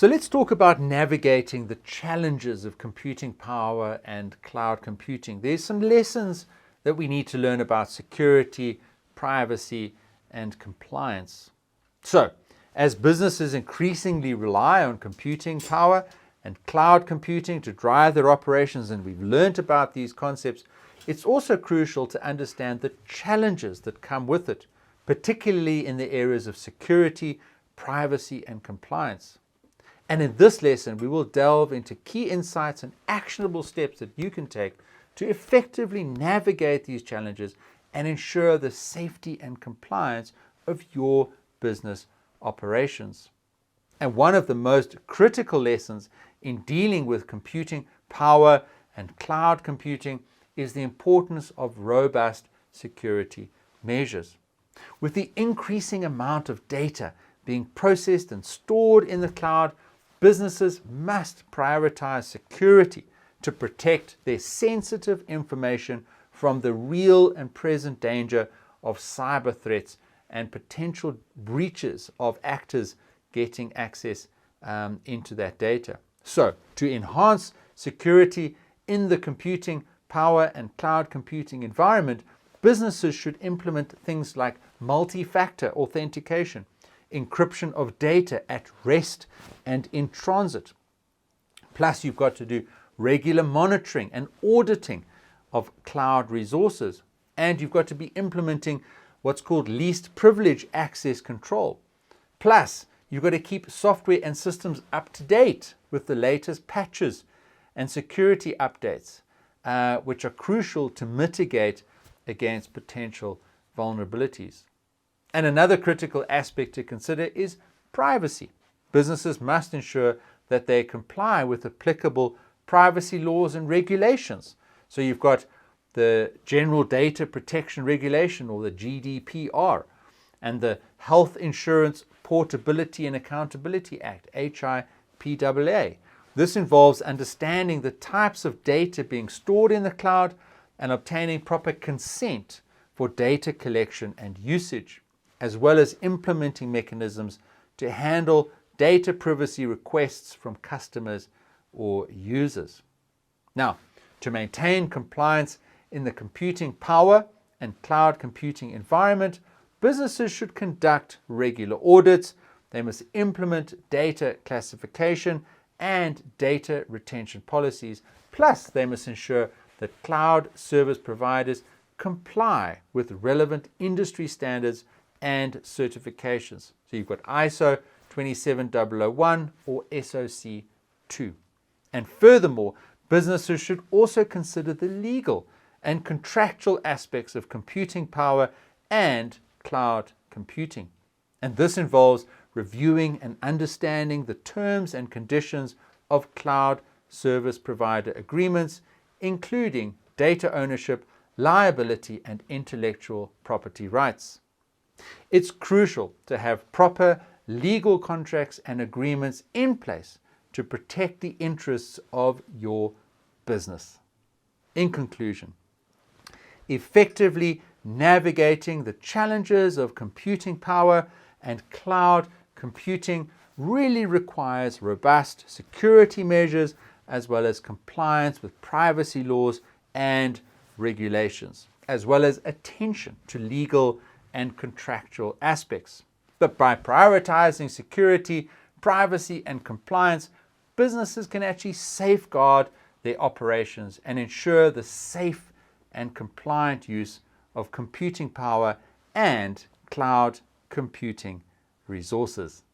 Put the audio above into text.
So let's talk about navigating the challenges of computing power and cloud computing. There's some lessons that we need to learn about security, privacy, and compliance. So, as businesses increasingly rely on computing power and cloud computing to drive their operations, and we've learned about these concepts, it's also crucial to understand the challenges that come with it, particularly in the areas of security, privacy, and compliance. And in this lesson, we will delve into key insights and actionable steps that you can take to effectively navigate these challenges and ensure the safety and compliance of your business operations. And one of the most critical lessons in dealing with computing power and cloud computing is the importance of robust security measures. With the increasing amount of data being processed and stored in the cloud, businesses must prioritize security to protect their sensitive information from the real and present danger of cyber threats and potential breaches of actors getting access into that data. So, to enhance security in the computing power and cloud computing environment, businesses should implement things like multi-factor authentication, encryption of data at rest and in transit. Plus, you've got to do regular monitoring and auditing of cloud resources. And you've got to be implementing what's called least privilege access control. Plus, you've got to keep software and systems up to date with the latest patches and security updates, which are crucial to mitigate against potential vulnerabilities. And another critical aspect to consider is privacy. Businesses must ensure that they comply with applicable privacy laws and regulations. So you've got the General Data Protection Regulation, or the GDPR, and the Health Insurance Portability and Accountability Act, HIPAA. This involves understanding the types of data being stored in the cloud and obtaining proper consent for data collection and usage, as well as implementing mechanisms to handle data privacy requests from customers or users. Now, to maintain compliance in the computing power and cloud computing environment, businesses should conduct regular audits. They must implement data classification and data retention policies. Plus, they must ensure that cloud service providers comply with relevant industry standards and certifications. So you've got ISO 27001 or SOC 2. And furthermore, businesses should also consider the legal and contractual aspects of computing power and cloud computing. And this involves reviewing and understanding the terms and conditions of cloud service provider agreements, including data ownership, liability, and intellectual property rights. It's crucial to have proper legal contracts and agreements in place to protect the interests of your business. In conclusion, effectively navigating the challenges of computing power and cloud computing really requires robust security measures as well as compliance with privacy laws and regulations, as well as attention to legal and contractual aspects. But by prioritizing security, privacy, and compliance, businesses can actually safeguard their operations and ensure the safe and compliant use of computing power and cloud computing resources.